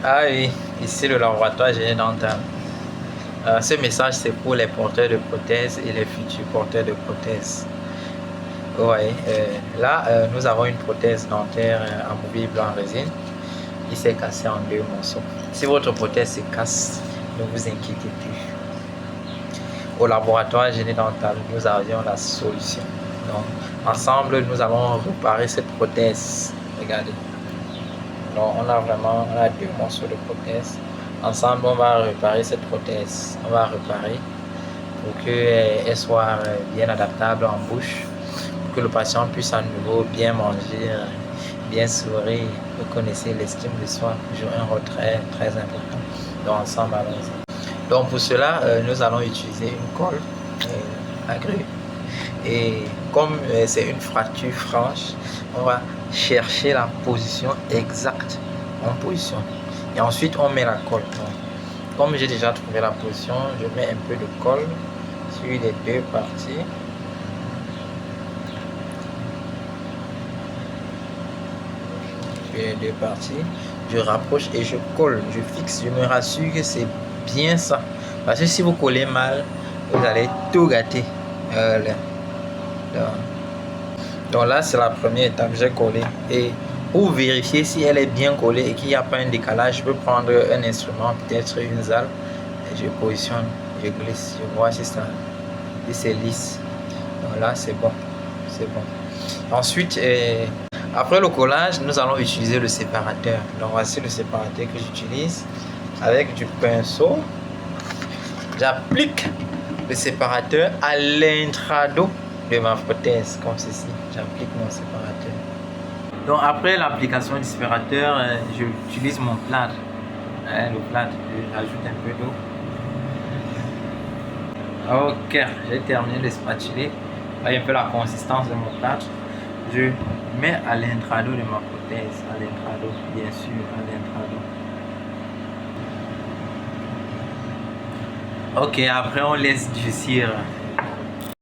Ah oui, ici le laboratoire génédental. Ce message c'est pour les porteurs de prothèses et les futurs porteurs de prothèses. Ouais, là nous avons une prothèse dentaire amovible en résine. Il s'est cassé en 2 morceaux. Si votre prothèse se casse, ne vous inquiétez plus. Au laboratoire génédental, nous avions la solution. Donc, ensemble, nous allons réparer cette prothèse. Regardez. Donc, on a 2 morceaux de prothèse. Ensemble, on va réparer cette prothèse. On va réparer pour qu'elle soit bien adaptable en bouche, pour que le patient puisse à nouveau bien manger, bien sourire. Vous connaissez l'estime de soi, joue un rôle très, très important. Donc, ensemble, allons-y. Donc, pour cela, nous allons utiliser une colle à grue. Et comme c'est une fracture franche, on va chercher la position exacte en position. Et ensuite, on met la colle. Donc, comme j'ai déjà trouvé la position, je mets un peu de colle sur les 2 parties. Sur les 2 parties, je rapproche et je colle, je fixe, je me rassure que c'est bien ça. Parce que si vous collez mal, vous allez tout gâter. Donc là, c'est la première étape, j'ai collé. Et pour vérifier si elle est bien collée et qu'il n'y a pas un décalage, je peux prendre un instrument, peut-être une zalle, et je positionne, je glisse, je vois si c'est lisse. Donc là, c'est bon. C'est bon. Ensuite, après le collage, nous allons utiliser le séparateur. Donc voici le séparateur que j'utilise. Avec du pinceau, j'applique le séparateur à l'intrado de ma prothèse, comme ceci. J'applique mon séparateur. Donc après l'application du séparateur, j'utilise mon plâtre. Le plâtre, j'ajoute un peu d'eau. Ok, j'ai terminé de spatuler. Voyez un peu la consistance de mon plâtre. Je mets à l'intrado de ma prothèse, à l'intrado, bien sûr, à l'intrado. Ok, après on laisse durcir